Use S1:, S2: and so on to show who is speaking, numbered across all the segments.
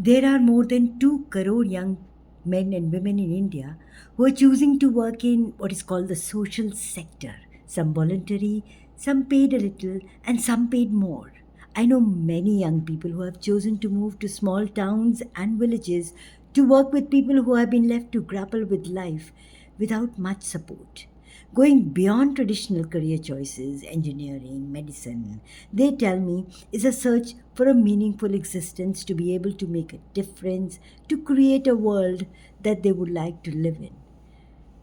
S1: There are more than 2 crore young men and women in India who are choosing to work in what is called the social sector. Some voluntary, some paid a little, and some paid more. I know many young people who have chosen to move to small towns and villages to work with people who have been left to grapple with life without much support. Going beyond traditional career choices, engineering, medicine, they tell me, is a search for a meaningful existence to be able to make a difference, to create a world that they would like to live in.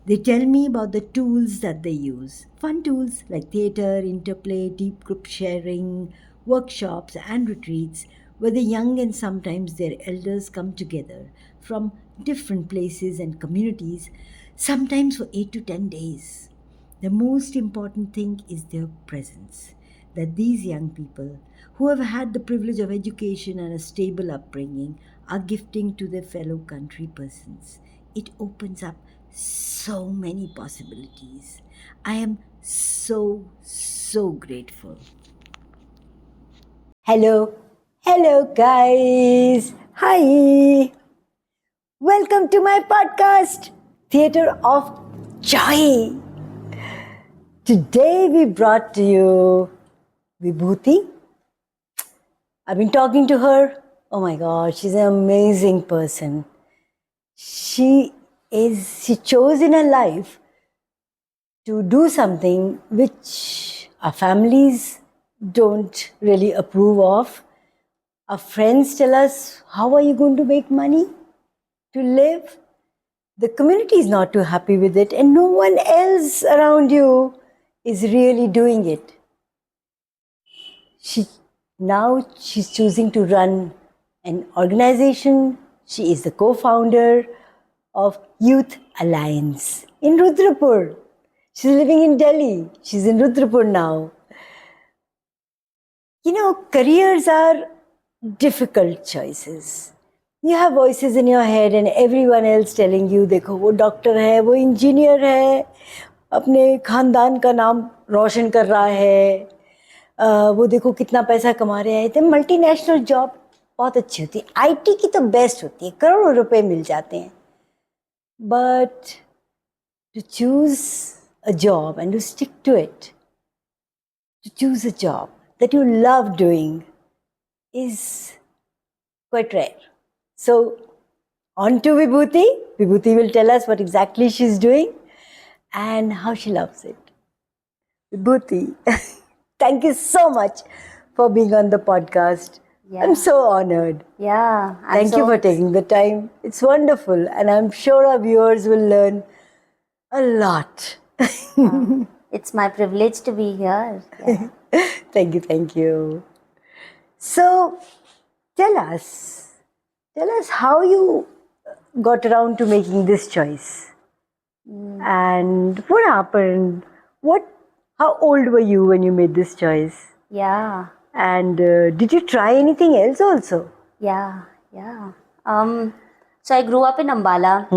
S1: They tell me about the tools that they use. Fun tools like theatre, interplay, deep group sharing, workshops, and retreats where the young and sometimes their elders come together from different places and communities, sometimes for 8 to 10 days. The most important thing is their presence. That these young people, who have had the privilege of education and a stable upbringing, are gifting to their fellow country persons. It opens up so many possibilities. I am so grateful. Hello guys. Hi. Welcome to my podcast, Theatre of Joy. Today we brought to you Vibhuti. I've been talking to her. Oh my God, she's an amazing person. She chose in her life to do something which our families don't really approve of. Our friends tell us, how are you going to make money to live? The community is not too happy with it, and no one else around you is really doing it. She's choosing to run an organization. She is the co-founder of Youth Alliance in Rudrapur. She's living in Delhi. She's in Rudrapur now. Careers are difficult choices. You have voices in your head and everyone else telling you, देखो वो doctor है, वो engineer है, अपने खानदान का नाम रोशन कर रहा है, वो देखो कितना पैसा कमा रहे हैं. तो मल्टीनेशनल जॉब बहुत अच्छी होती है, आईटी की तो बेस्ट होती है, करोड़ों रुपए मिल जाते हैं. But to choose a job and to stick to it, to choose a job that you love doing is quite rare. So, on to Vibhuti. Vibhuti will tell us what exactly she's doing and how she loves it. Vibhuti, thank you so much for being on the podcast.
S2: Yeah.
S1: I'm so honored.
S2: Yeah.
S1: Thank you for taking the time. It's wonderful, and I'm sure our viewers will learn a lot.
S2: It's my privilege to be here. Yeah.
S1: Thank you. So, tell us how you got around to making this choice. And what happened? How old were you when you made this choice?
S2: Yeah.
S1: And did you try anything else also?
S2: Yeah. So I grew up in Ambala,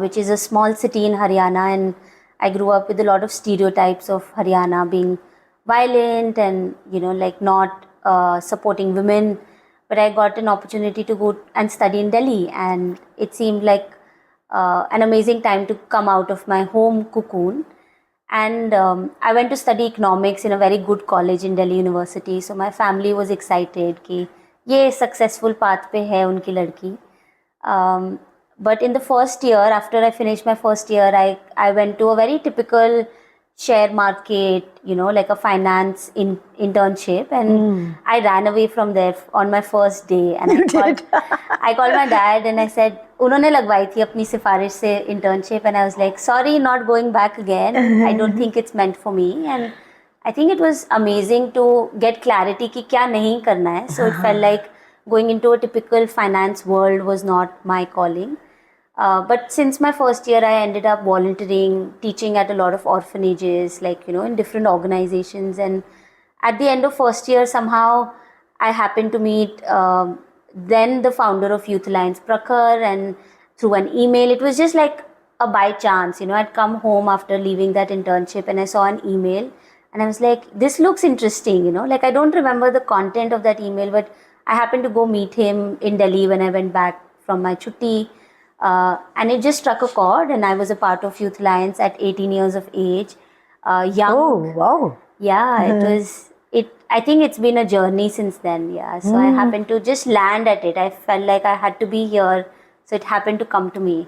S2: which is a small city in Haryana, and I grew up with a lot of stereotypes of Haryana being violent and not supporting women. But I got an opportunity to go and study in Delhi, and it seemed like an amazing time to come out of my home cocoon. And I went to study economics in a very good college in Delhi University. So my family was excited कि ये successful path पे है उनकी लड़की. But in the first year, after I finished my first year, I went to a very typical share market, like a finance internship, and I ran away from there on my first day. And I called my dad and I said, उन्होंने लगवाई थी अपनी सिफारिश से internship, and I was like, sorry, not going back again. I don't think it's meant for me. And I think it was amazing to get clarity कि क्या नहीं करना है. So it felt like going into a typical finance world was not my calling. But since my first year, I ended up volunteering, teaching at a lot of orphanages, in different organizations. And at the end of first year, somehow I happened to meet then the founder of Youth Alliance, Prakhar, and through an email. It was just like a by chance, I'd come home after leaving that internship and I saw an email and I was like, this looks interesting, I don't remember the content of that email, but I happened to go meet him in Delhi when I went back from my chutti. And it just struck a chord, and I was a part of Youth Alliance at 18 years of age. Young.
S1: Oh, wow.
S2: Yeah, it was. I think it's been a journey since then. Yeah, so I happened to just land at it. I felt like I had to be here, so it happened to come to me.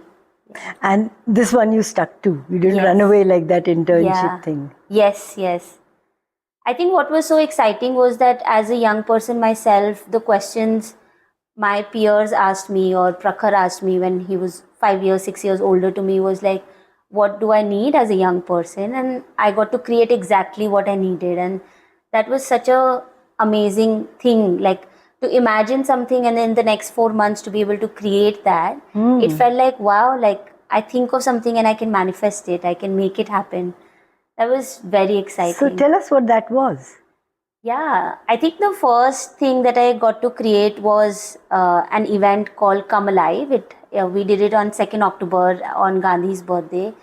S1: And this one you stuck to. You didn't
S2: Yes.
S1: run away like that internship
S2: Yeah.
S1: thing.
S2: Yes, yes. I think what was so exciting was that as a young person myself, the questions my peers asked me or Prakhar asked me when he was 5 years, 6 years older to me was like, what do I need as a young person? And I got to create exactly what I needed. And that was such a amazing thing. Like to imagine something and in the next 4 months to be able to create that, it felt like, wow, like I think of something and I can manifest it. I can make it happen. That was very exciting.
S1: So tell us what that was.
S2: Yeah, I think the first thing that I got to create was an event called Come Alive. We did it on 2nd October on Gandhi's birthday.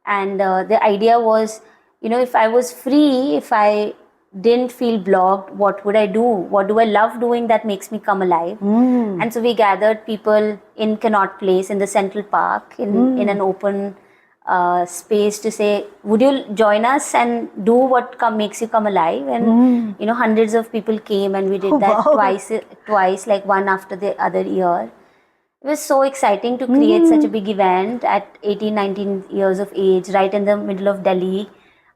S2: And the idea was, if I was free, if I didn't feel blocked, what would I do? What do I love doing that makes me come alive? And so we gathered people in Connaught Place in the Central Park in an open space to say, would you join us and do what makes you come alive? And hundreds of people came, and we did that twice, like one after the other year. It was so exciting to create such a big event at 18, 19 years of age, right in the middle of Delhi.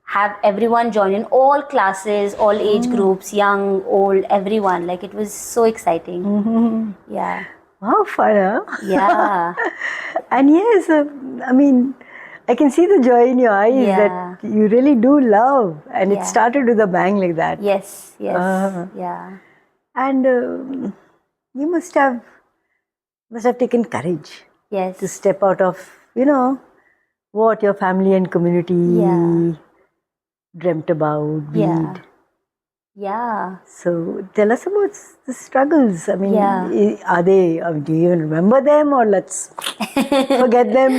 S2: Have everyone join in, all classes, all age groups, young, old, everyone. Like it was so exciting. Yeah.
S1: Wow, fun, huh?
S2: Yeah.
S1: And yes, I mean, I can see the joy in your eyes
S2: Yeah.
S1: that you really do love. And
S2: Yeah.
S1: it started with a bang like that.
S2: Yes, yes. Yeah.
S1: And you must have taken courage
S2: Yes.
S1: to step out of, what your family and community
S2: Yeah.
S1: dreamt about,
S2: Yeah.
S1: believed.
S2: Yeah.
S1: So tell us about the struggles. I mean,
S2: Yeah.
S1: are they, do you even remember them, or let's forget them?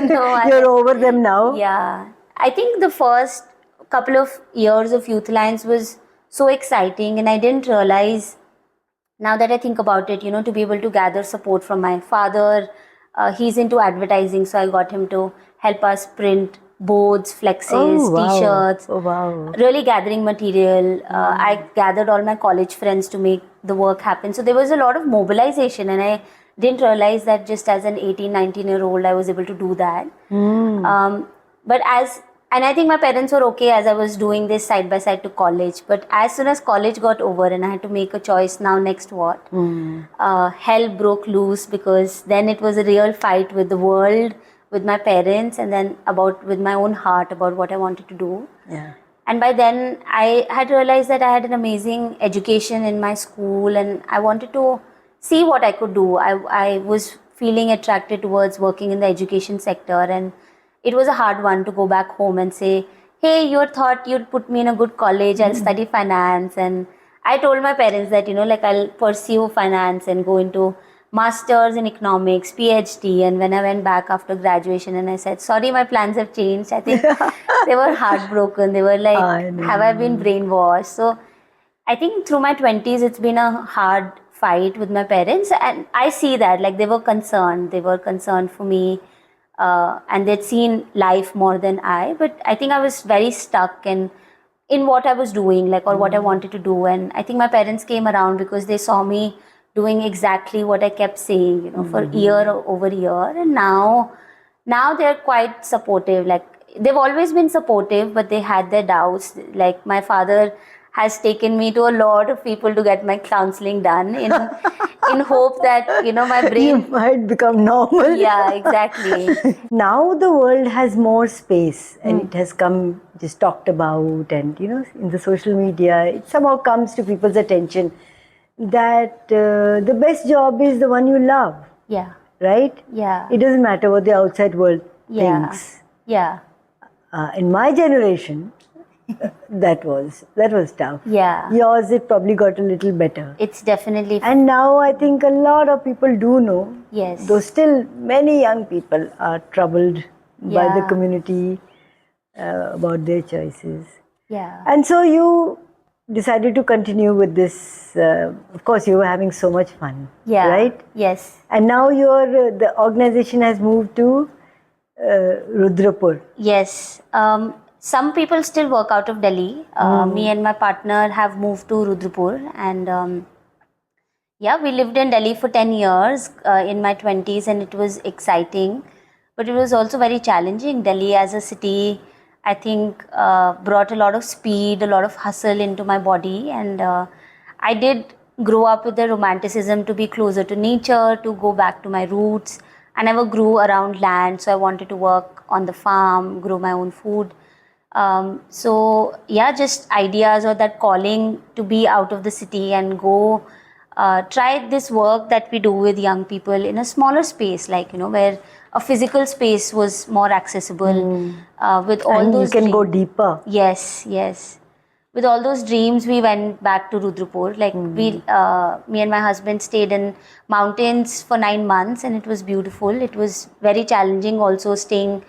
S2: No,
S1: You're over them now.
S2: Yeah. I think the first couple of years of Youth Alliance was so exciting, and I didn't realize, now that I think about it, to be able to gather support from my father. He's into advertising, so I got him to help us print boards, flexes,
S1: Oh, wow.
S2: t-shirts.
S1: Oh, wow.
S2: Really gathering material. I gathered all my college friends to make the work happen. So there was a lot of mobilization, and I didn't realize that just as an 18, 19-year-old, I was able to do that. And I think my parents were okay as I was doing this side by side to college. But as soon as college got over and I had to make a choice, now next what? Hell broke loose, because then it was a real fight with the world, with my parents, and then with my own heart about what I wanted to do.
S1: Yeah.
S2: And by then I had realized that I had an amazing education in my school, and I wanted to see what I could do. I was feeling attracted towards working in the education sector, and it was a hard one to go back home and say, hey, you thought you'd put me in a good college, I'll study finance. And I told my parents that, I'll pursue finance and go into masters in economics, PhD. And when I went back after graduation and I said, sorry, my plans have changed, I think they were heartbroken. They were like, have I been brainwashed? So I think through my 20s, it's been a hard fight with my parents. And I see that, like, they were concerned. They were concerned for me. And they'd seen life more than I. But I think I was very stuck in what I was doing, like, or what I wanted to do. And I think my parents came around because they saw me doing exactly what I kept saying, for year over year. And now they're quite supportive. Like, they've always been supportive, but they had their doubts. Like, my father has taken me to a lot of people to get my counseling done in hope that, my brain...
S1: You might become normal.
S2: Yeah, exactly.
S1: Now the world has more space, and it has come just talked about, and in the social media, it somehow comes to people's attention that the best job is the one you love.
S2: Yeah.
S1: Right?
S2: Yeah.
S1: It doesn't matter what the outside world thinks.
S2: Yeah.
S1: In my generation, that was tough.
S2: Yeah.
S1: Yours, it probably got a little better.
S2: It's definitely...
S1: And now I think a lot of people do know.
S2: Yes.
S1: Though still many young people are troubled by the
S2: Yeah.
S1: community about their choices.
S2: Yeah.
S1: And so you decided to continue with this. Of course, you were having so much fun,
S2: Yeah.
S1: right?
S2: Yes.
S1: And now the organization has moved to Rudrapur.
S2: Yes. Some people still work out of Delhi. Me and my partner have moved to Rudrapur, and yeah, we lived in Delhi for 10 years in my 20s, and it was exciting, but it was also very challenging. Delhi as a city, I think, brought a lot of speed, a lot of hustle into my body, and I did grow up with the romanticism to be closer to nature, to go back to my roots. I never grew around land, so I wanted to work on the farm, grow my own food. So yeah, just ideas or that calling to be out of the city and go try this work that we do with young people in a smaller space, like, you know, where a physical space was more accessible with all
S1: And
S2: those
S1: you can go
S2: dreams.
S1: deeper.
S2: Yes, yes. With all those dreams, we went back to Rudrapur. Like me and my husband stayed in mountains for 9 months, and it was beautiful. It was very challenging, also staying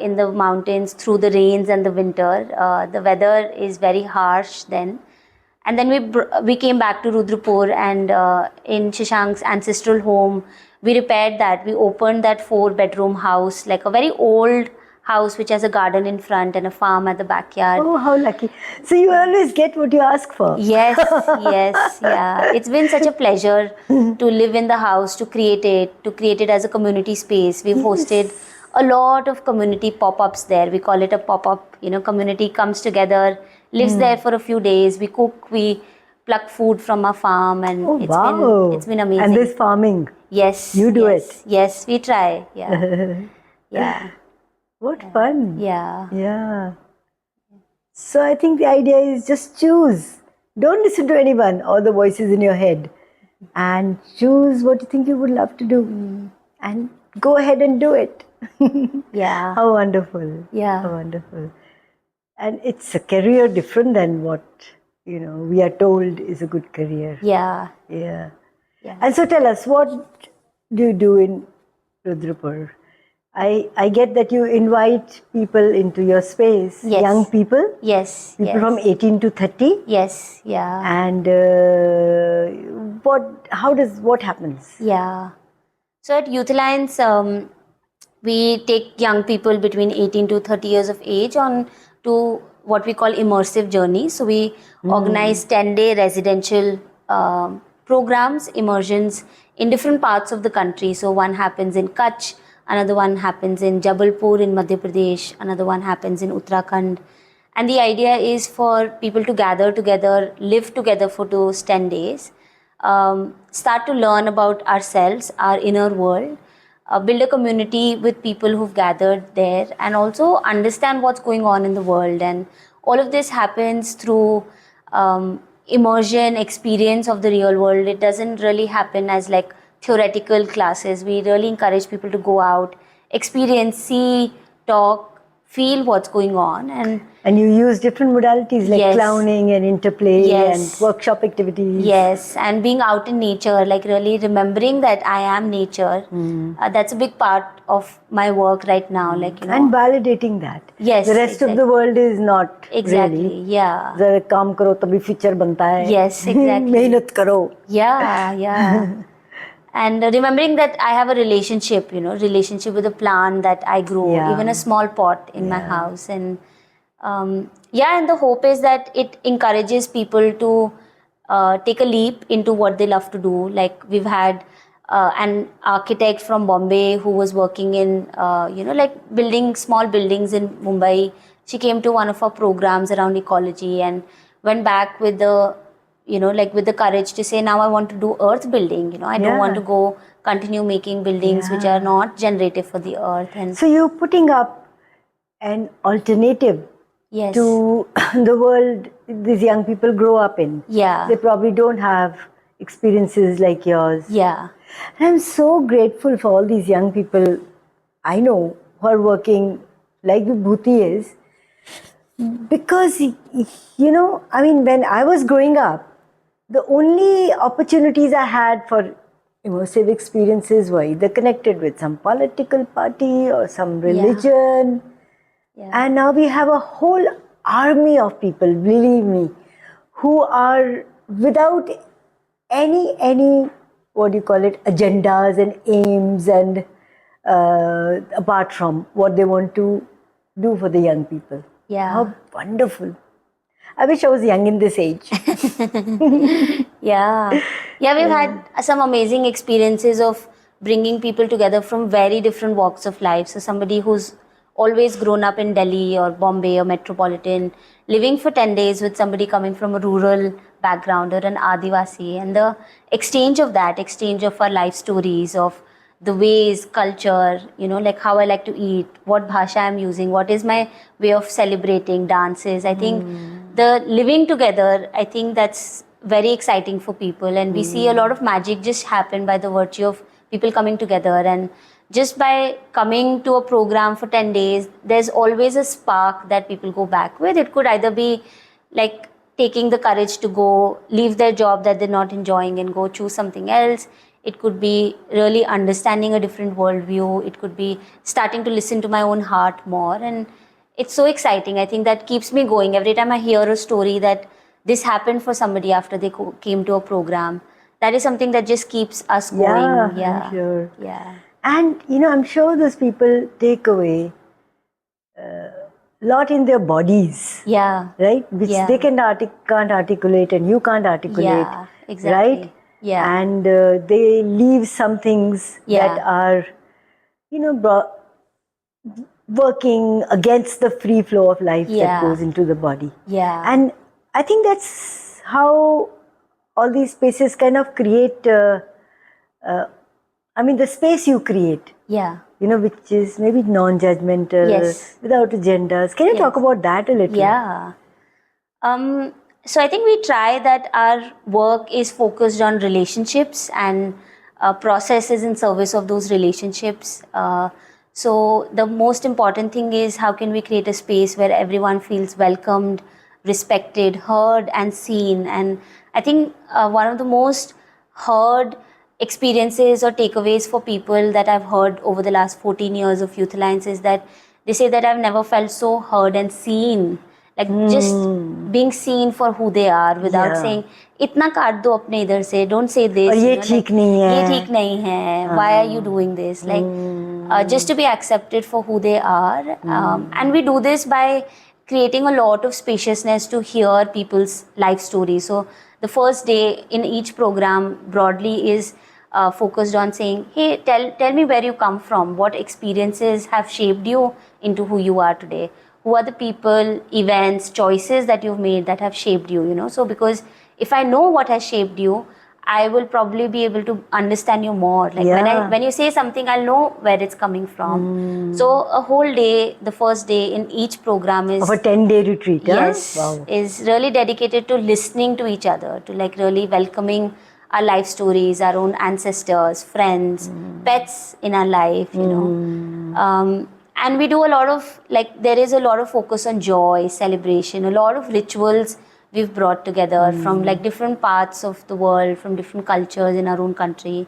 S2: in the mountains through the rains and the winter. The weather is very harsh then. And then we came back to Rudrapur, and in Shashank's ancestral home, we repaired that. We opened that 4-bedroom house, like a very old house which has a garden in front and a farm at the backyard.
S1: Oh, how lucky. So you always get what you ask for.
S2: Yes, yes, yeah. It's been such a pleasure to live in the house, to create it as a community space. We've hosted a lot of community pop-ups there. We call it a pop-up, you know, community comes together, lives there for a few days. We cook, we pluck food from our farm, and
S1: Oh, wow.
S2: it's been amazing.
S1: And this farming.
S2: Yes.
S1: You do
S2: yes,
S1: it.
S2: Yes, we try. Yeah. Yeah.
S1: What fun.
S2: Yeah.
S1: Yeah. So I think the idea is just choose. Don't listen to anyone or the voices in your head. And choose what you think you would love to do. And go ahead and do it.
S2: Yeah.
S1: How wonderful.
S2: Yeah.
S1: How wonderful. And it's a career different than what, you know, we are told is a good career.
S2: Yeah.
S1: Yeah.
S2: Yeah.
S1: And so tell us, what do you do in Rudrapur? I get that you invite people into your space,
S2: Yes.
S1: young people,
S2: Yes.
S1: people
S2: yes.
S1: from 18 to 30.
S2: Yes. Yeah.
S1: And what happens?
S2: Yeah. So at Youth Alliance, we take young people between 18 to 30 years of age on to what we call immersive journeys. So we organize 10-day residential programs, immersions in different parts of the country. So one happens in Kutch, another one happens in Jabalpur in Madhya Pradesh, another one happens in Uttarakhand. And the idea is for people to gather together, live together for those 10 days, start to learn about ourselves, our inner world, build a community with people who've gathered there, and also understand what's going on in the world. And all of this happens through immersion, experience of the real world. It doesn't really happen as like theoretical classes. We really encourage people to go out, experience, see, talk, feel what's going on.
S1: And you use different modalities like
S2: Yes.
S1: clowning and interplay
S2: Yes.
S1: and workshop activities.
S2: Yes, and being out in nature, like really remembering that I am nature. That's a big part of my work right now. Like, you know.
S1: And validating that.
S2: Yes,
S1: The rest of the world is not
S2: Exactly,
S1: really.
S2: yeah.
S1: जरा काम करो तभी feature बनता है.
S2: Yes, exactly.
S1: मेहनत करो.
S2: Yeah, yeah. And remembering that I have a relationship, you know, relationship with a plant that I grow,
S1: Yeah.
S2: even a small pot in my house. And yeah, and the hope is that it encourages people to take a leap into what they love to do. Like we've had an architect from Bombay who was working in, you know, like building small buildings in Mumbai. She came to one of our programs around ecology and went back with the, you know, like with the courage to say, now I want to do earth building. You know, I don't want to go continue making buildings which are not generative for the earth. And
S1: So you're putting up an alternative
S2: yes,
S1: to the world these young people grow up in.
S2: yeah,
S1: They probably don't have experiences like yours.
S2: yeah,
S1: And I'm so grateful for all these young people I know who are working like Vibhuti is, because, you know, I mean, when I was growing up, the only opportunities I had for immersive experiences were either connected with some political party or some religion.
S2: yeah.
S1: And now we have a whole army of people, believe me, who are without any what do you call it, agendas and aims, and apart from what they want to do for the young people.
S2: Yeah.
S1: How wonderful. I wish I was young in this age.
S2: Yeah. Yeah, we've had some amazing experiences of bringing people together from very different walks of life. So somebody who's always grown up in Delhi or Bombay or metropolitan, living for 10 days with somebody coming from a rural background or an Adivasi, and the exchange of that, exchange of our life stories, of the ways, culture, like how I like to eat, what bhasha I'm using, what is my way of celebrating, dances. I think the living together, I think that's very exciting for people, and we see a lot of magic just happen by the virtue of people coming together. And just by coming to a program for 10 days, there's always a spark that people go back with. It could either be like taking the courage to go leave their job that they're not enjoying and go choose something else. It could be really understanding a different worldview. It could be starting to listen to my own heart more. And it's so exciting. I think that keeps me going. Every time I hear a story that this happened for somebody after they came to a program, that is something that just keeps us going.
S1: Yeah, I'm sure.
S2: Yeah.
S1: And I'm sure those people take away a lot in their bodies.
S2: Yeah.
S1: Right? Which
S2: Yeah.
S1: they can't articulate, and you can't articulate.
S2: Yeah, exactly.
S1: Right?
S2: Yeah.
S1: And they leave some things
S2: Yeah.
S1: that are, working against the free flow of life that
S2: Yeah.
S1: goes into the body.
S2: Yeah.
S1: And I think that's how all these spaces kind of create, the space you create,
S2: Yeah.
S1: which is maybe non-judgmental,
S2: Yes.
S1: without agendas. Can you talk about that a little?
S2: Yeah. So I think we try that our work is focused on relationships and processes in service of those relationships. So the most important thing is how can we create a space where everyone feels welcomed, respected, heard, and seen. And I think one of the most heard experiences or takeaways for people that I've heard over the last 14 years of Youth Alliance is that they say that I've never felt so heard and seen. Like just being seen for who they are without
S1: Yeah.
S2: saying इतना काट दो अपने इधर से, don't say this,
S1: और ये ठीक नहीं है,
S2: ये ठीक नहीं है, why are you doing this, like just to be accepted for who they are. And we do this by creating a lot of spaciousness to hear people's life stories. So the first day in each program broadly is focused on saying, hey, tell me where you come from, what experiences have shaped you into who you are today, who are the people, events, choices that you've made that have shaped you, so because if I know what has shaped you, I will probably be able to understand you more. Like when you say something, I'll know where it's coming from. So a whole day, the first day in each program is
S1: of a 10-day retreat.
S2: Yes,
S1: Wow.
S2: is really dedicated to listening to each other, to like really welcoming our life stories, our own ancestors, friends, pets in our life, and we do a lot of, like, there is a lot of focus on joy, celebration, a lot of rituals we've brought together from like different parts of the world, from different cultures in our own country.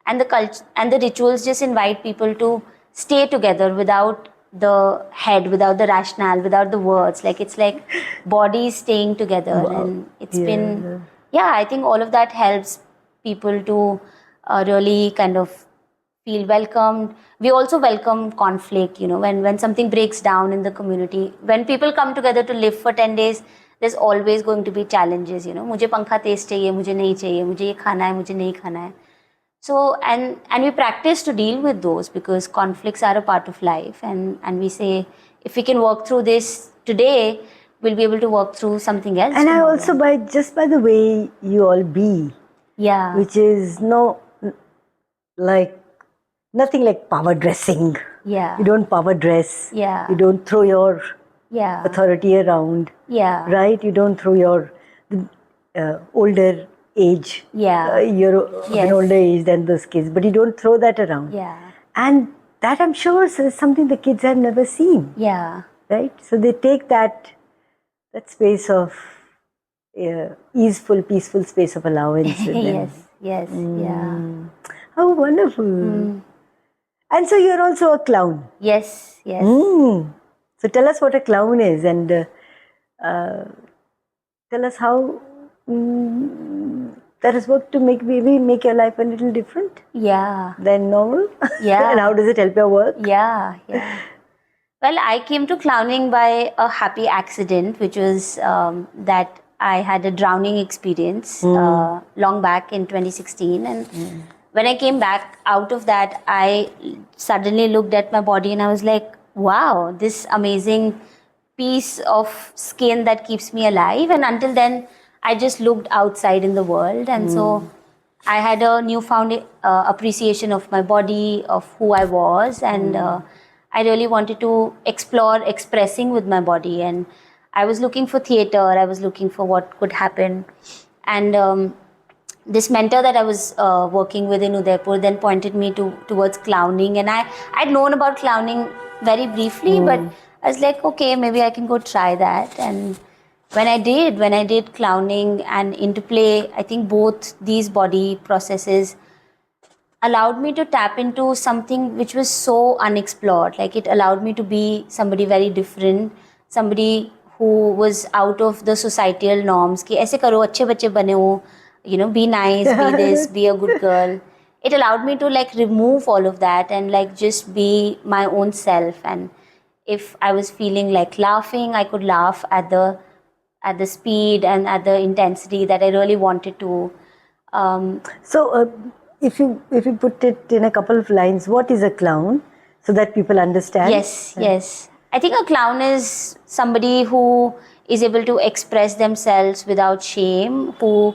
S2: And the rituals just invite people to stay together without the head, without the rationale, without the words. Like it's like bodies staying together.
S1: Wow.
S2: And it's been, I think all of that helps people to really kind of feel welcomed. We also welcome conflict, when something breaks down in the community. When people come together to live for 10 days, there's always going to be challenges, मुझे पंखा तेज चाहिए, मुझे नहीं चाहिए, मुझे ये खाना है, मुझे नहीं खाना है. So, and we practice to deal with those because conflicts are a part of life. And we say, if we can work through this today, we'll be able to work through something else.
S1: And
S2: tomorrow.
S1: I also, by the way you all be, which is nothing like power dressing.
S2: Yeah.
S1: You don't power dress.
S2: Yeah.
S1: You don't throw your authority around.
S2: Yeah.
S1: Right? You don't throw your older age.
S2: Yeah.
S1: You're of an older age than those kids, but you don't throw that around.
S2: Yeah.
S1: And that, I'm sure, is something the kids have never seen.
S2: Yeah.
S1: Right? So they take that space of easeful, peaceful space of allowance with them.
S2: Yes. Yeah.
S1: How wonderful. And so you're also a clown.
S2: Yes.
S1: So tell us what a clown is, and tell us how that has worked to maybe make your life a little different
S2: Yeah.
S1: than normal?
S2: Yeah.
S1: And how does it help your work?
S2: Yeah. Yeah. Well, I came to clowning by a happy accident, which was that I had a drowning experience long back in 2016. And when I came back out of that, I suddenly looked at my body and I was like, wow, this amazing piece of skin that keeps me alive. And until then, I just looked outside in the world. And so I had a newfound appreciation of my body, of who I was, and I really wanted to explore expressing with my body. And I was looking for theater, I was looking for what could happen. And this mentor that I was working with in Udaipur then pointed me towards clowning. And I'd known about clowning very briefly, but I was like, okay, maybe I can go try that. And when I did clowning and interplay, I think both these body processes allowed me to tap into something which was so unexplored. Like it allowed me to be somebody very different, somebody who was out of the societal norms. कि ऐसे करो, अच्छे बच्चे बने हो, you know, be nice, be this, be a good girl. It allowed me to like remove all of that and like just be my own self. And if I was feeling like laughing, I could laugh at the speed and at the intensity that I really wanted to.
S1: So, if you put it in a couple of lines, what is a clown, so that people understand?
S2: Yes. I think a clown is somebody who is able to express themselves without shame, who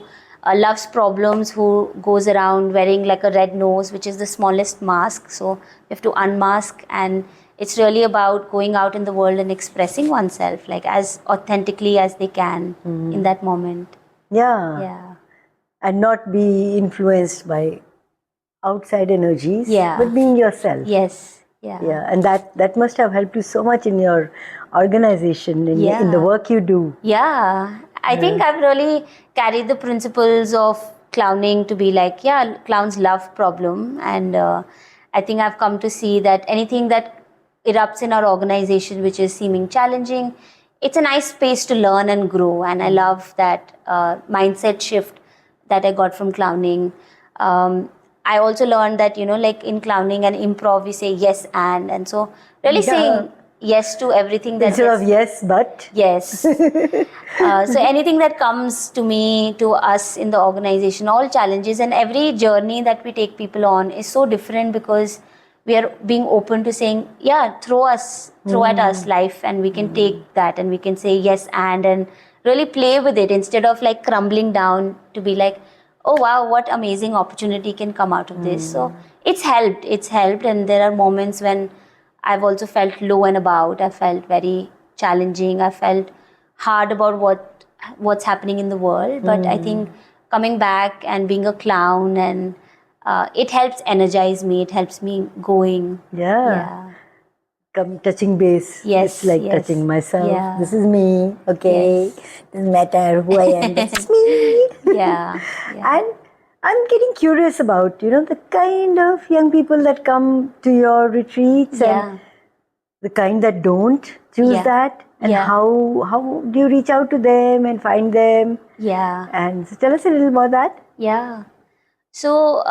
S2: loves problems, who goes around wearing like a red nose, which is the smallest mask. So you have to unmask, and it's really about going out in the world and expressing oneself like as authentically as they can in that moment.
S1: Yeah.
S2: Yeah.
S1: And not be influenced by outside energies,
S2: Yeah.
S1: but being yourself.
S2: Yes. Yeah.
S1: Yeah, and that must have helped you so much in your organization, in the
S2: Yeah.
S1: work you do.
S2: Yeah, I think I've really carried the principles of clowning to be like, yeah, clowns love problem. And I think I've come to see that anything that erupts in our organization, which is seeming challenging, it's a nice space to learn and grow. And I love that mindset shift that I got from clowning. I also learned that, you know, like in clowning and improv, we say yes and so really saying yes to everything that
S1: Instead of yes, but.
S2: yes. So anything that comes to me, to us in the organization, all challenges and every journey that we take people on is so different because we are being open to saying, yeah, throw at us life, and we can take that and we can say yes and really play with it instead of like crumbling down to be like, oh wow, what amazing opportunity can come out of this. So it's helped, and there are moments when I've also felt low and about. I felt very challenging. I felt hard about what's happening in the world. But I think coming back and being a clown, and it helps energize me. It helps me going.
S1: Yeah. Come touching base.
S2: Yes,
S1: It's like
S2: yes.
S1: touching myself.
S2: Yeah.
S1: This is me. Okay.
S2: Yes.
S1: Doesn't matter who I am. This is me.
S2: Yeah.
S1: And I'm getting curious about, the kind of young people that come to your retreats
S2: Yeah.
S1: and the kind that don't choose
S2: Yeah.
S1: that, and
S2: Yeah.
S1: how do you reach out to them and find them?
S2: Yeah.
S1: And so tell us a little about that.
S2: Yeah. So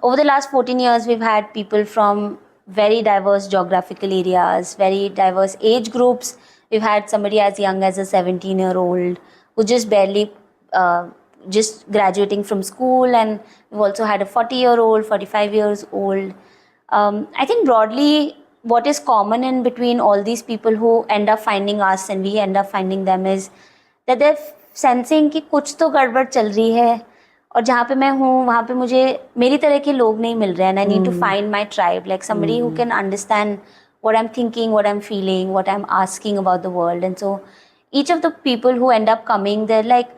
S2: over the last 14 years, we've had people from very diverse geographical areas, very diverse age groups. We've had somebody as young as a 17-year-old who just barely just graduating from school, and we've also had a 40-year-old, 45 years old. I think broadly, what is common in between all these people who end up finding us and we end up finding them is that they're sensing कि कुछ तो गड़बड़ चल रही है, और जहाँ पे मैं हूँ वहाँ पे मुझे मेरी तरह के लोग नहीं मिल रहे हैं. I need to find my tribe, like somebody who can understand what I'm thinking, what I'm feeling, what I'm asking about the world. And so each of the people who end up coming, they're like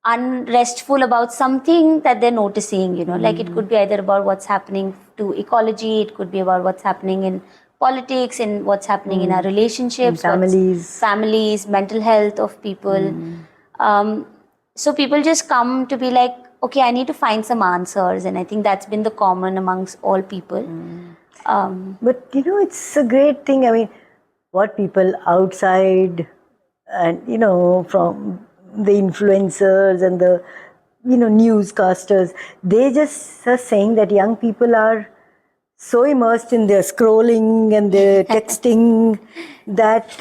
S2: unrestful about something that they're noticing, like it could be either about what's happening to ecology, it could be about what's happening in politics, and what's happening in our relationships, families, mental health of people. So people just come to be like, okay, I need to find some answers, and I think that's been the common amongst all people.
S1: But it's a great thing. I mean, what people outside and from the influencers and the newscasters, they just are saying that young people are so immersed in their scrolling and their texting that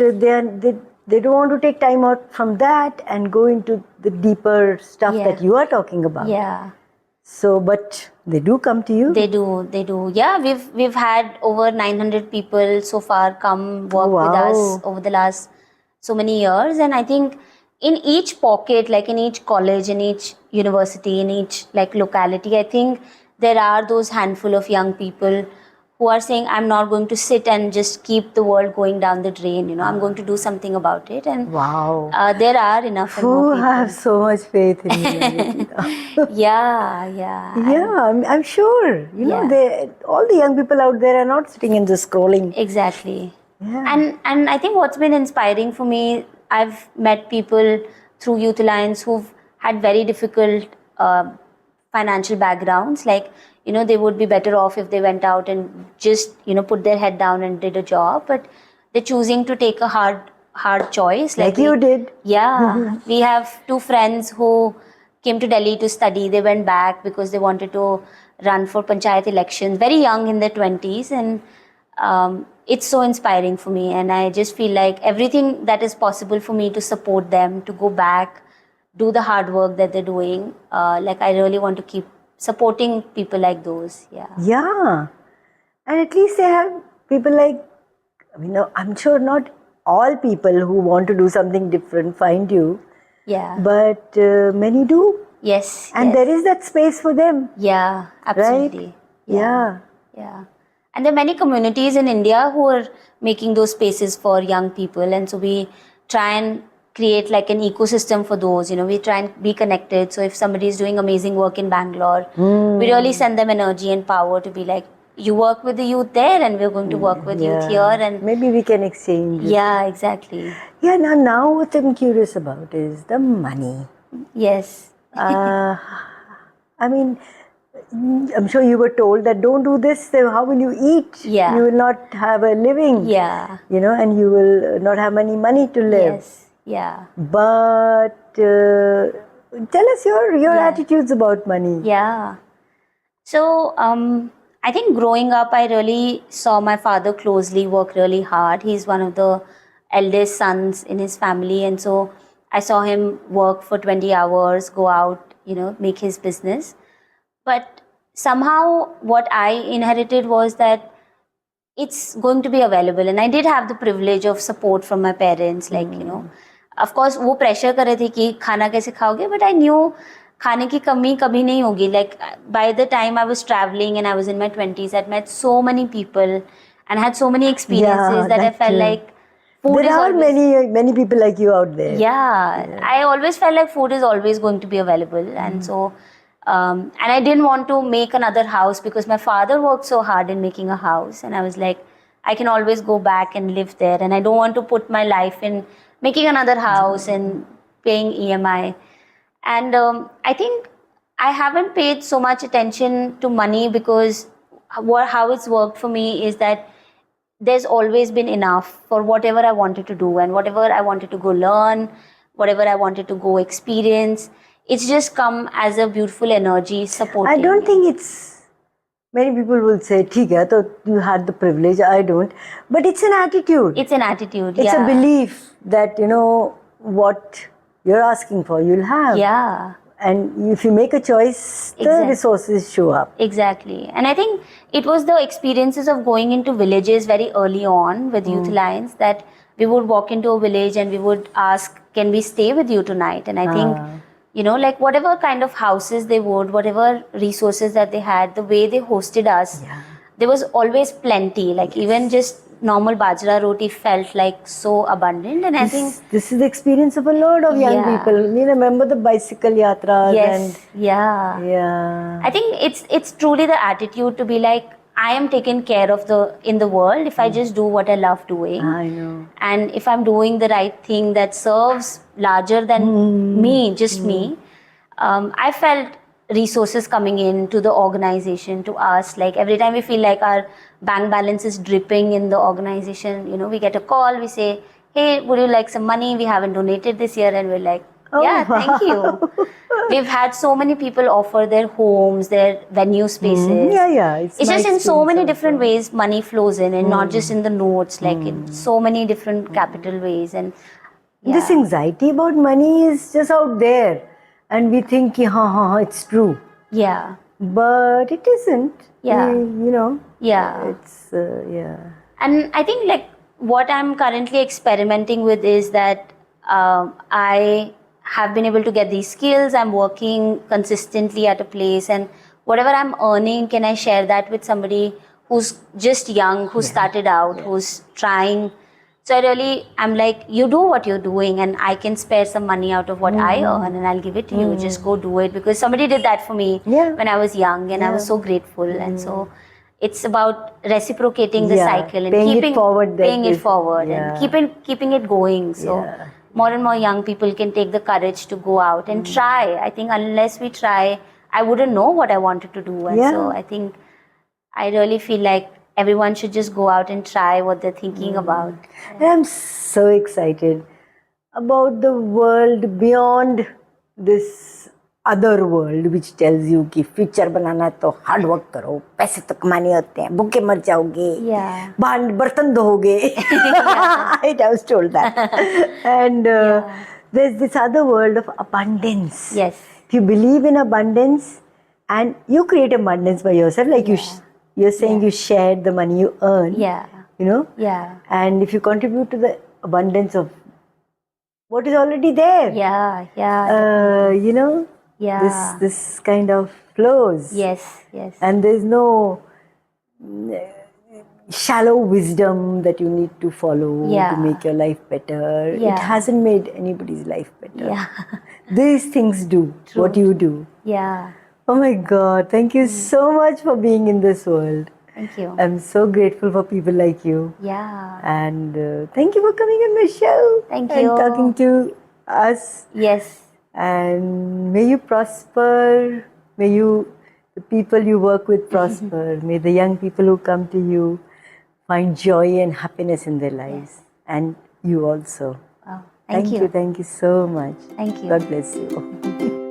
S1: they don't want to take time out from that and go into the deeper stuff
S2: Yeah.
S1: that you are talking about.
S2: Yeah.
S1: So, but they do come to you.
S2: They do. Yeah, we've had over 900 people so far come work with us
S1: Wow.
S2: over the last so many years, and I think in each pocket, like in each college, in each university, in each like locality, I think there are those handful of young people who are saying, I'm not going to sit and just keep the world going down the drain, you know, I'm going to do something about it. And
S1: Wow.
S2: there are enough and more
S1: Oh,
S2: people.
S1: I have so much faith in you.
S2: Yeah.
S1: Yeah, I'm sure. You know,
S2: Yeah.
S1: all the young people out there are not sitting and just scrolling.
S2: Exactly.
S1: Yeah.
S2: And I think what's been inspiring for me, I've met people through Youth Alliance who've had very difficult financial backgrounds. Like, you know, they would be better off if they went out and just, you know, put their head down and did a job. But they're choosing to take a hard choice.
S1: Like you did.
S2: Yeah. We have two friends who came to Delhi to study. They went back because they wanted to run for panchayat elections, very young in their 20s. And it's so inspiring for me, and I just feel like everything that is possible for me to support them to go back, do the hard work that they're doing, like I really want to keep supporting people like those.
S1: Yeah. And at least they have people like, I'm sure not all people who want to do something different find you,
S2: Yeah.
S1: but many do.
S2: Yes.
S1: And there is that space for them.
S2: Yeah, absolutely.
S1: Right? Yeah.
S2: And there are many communities in India who are making those spaces for young people, and so we try and create like an ecosystem for those. You know, we try and be connected. So if somebody is doing amazing work in Bangalore, we really send them energy and power to be like, you work with the youth there, and we're going to work with youth here, and
S1: maybe we can exchange.
S2: yeah, exactly.
S1: Yeah, now what I'm curious about is the money.
S2: Yes.
S1: I mean, I'm sure you were told that don't do this, so how will you eat?
S2: Yeah.
S1: You will not have a living.
S2: Yeah.
S1: You know, and you will not have any money to live.
S2: Yes. Yeah.
S1: But tell us your attitudes about money.
S2: Yeah. So, I think growing up, I really saw my father closely work really hard. He's one of the eldest sons in his family. And so I saw him work for 20 hours, go out, you know, make his business. But somehow what I inherited was that it's going to be available. And I did have the privilege of support from my parents. Like, you know, of course, वो pressure कर रहे थे कि खाना कैसे खाओगे, but I knew खाने की कमी कभी नहीं होगी. Like by the time I was traveling and I was in my 20s, I'd met so many people and had so many experiences that I felt like food
S1: there
S2: is
S1: are
S2: always,
S1: many people like you out there.
S2: yeah, I always felt like food is always going to be available. And so and I didn't want to make another house because my father worked so hard in making a house, and I was like, I can always go back and live there, and I don't want to put my life in making another house and paying EMI. And I think I haven't paid so much attention to money because how it's worked for me is that there's always been enough for whatever I wanted to do and whatever I wanted to go learn, whatever I wanted to go experience. It's just come as a beautiful energy supporting
S1: I don't
S2: me.
S1: think it's, many people will say, ठीक है, तो you had the privilege, I don't. But it's an attitude.
S2: It's an attitude,
S1: It's
S2: yeah.
S1: a belief that, you know, what you're asking for, you'll have.
S2: Yeah.
S1: And if you make a choice, the
S2: Exactly.
S1: resources show up.
S2: Exactly. And I think it was the experiences of going into villages very early on with Youth Alliance that we would walk into a village and we would ask, can we stay with you tonight? And I think, you know, like whatever kind of houses they would, whatever resources that they had, the way they hosted us, there was always plenty. Like even just normal bajra roti felt like so abundant. And I think
S1: This is the experience of a lot of young
S2: Yeah.
S1: people. You remember the bicycle yatras
S2: yes, yeah.
S1: and yeah.
S2: I think it's truly the attitude to be like, I am taken care of in the world if I just do what I love doing.
S1: I know.
S2: And if I'm doing the right thing that serves larger than me, just me, I felt resources coming in to the organization, to us. Like every time we feel like our bank balance is dripping in the organization, you know, we get a call, we say, hey, would you like some money? We haven't donated this year. And we're like, Yeah, thank you. We've had so many people offer their homes, their venue spaces.
S1: Yeah. It's
S2: It's
S1: my
S2: just in so
S1: experience
S2: many
S1: also.
S2: different ways money flows in, and not just in the notes, like in so many different capital ways. And
S1: This
S2: yeah,
S1: anxiety about money is just out there, and we think, it's true,
S2: yeah,
S1: but it isn't.
S2: Yeah.
S1: You know,
S2: yeah.
S1: it's yeah.
S2: And I think like what I'm currently experimenting with is that I have been able to get these skills. I'm working consistently at a place, and whatever I'm earning, can I share that with somebody who's just young, who started out, who's trying. So I'm like, you do what you're doing, and I can spare some money out of what I earn, and I'll give it to you. Just go do it, because somebody did that for me when I was young, and I was so grateful. And so it's about reciprocating the cycle and
S1: paying it forward,
S2: paying it forward and keeping it going. So more and more young people can take the courage to go out and try. I think unless we try, I wouldn't know what I wanted to do. And so I think I really feel like everyone should just go out and try what they're thinking about.
S1: And I'm so excited about the world beyond this other world which tells you कि future बनाना है तो hard work करो, पैसे तो कमाने होते हैं, भूखे मर जाओगे, भांड बर्तन धोगे. I was told that. And there's this other world of abundance.
S2: Yes.
S1: If you believe in abundance and you create abundance by yourself, like you're saying you shared the money you earn. You know?
S2: Yeah.
S1: And if you contribute to the abundance of what is already there. You know? This kind of flows.
S2: Yes.
S1: And there's no shallow wisdom that you need to follow to make your life better. It hasn't made anybody's life better. These things do what you do. Oh my God, thank you so much for being in this world.
S2: Thank you.
S1: I'm so grateful for people like you. And thank you for coming on my show.
S2: Thank you.
S1: And talking to us.
S2: Yes.
S1: And may you prosper. May the people you work with prosper. May the young people who come to you find joy and happiness in their lives. And you also.
S2: Wow. Thank you.
S1: Thank you so much.
S2: Thank you.
S1: God bless you.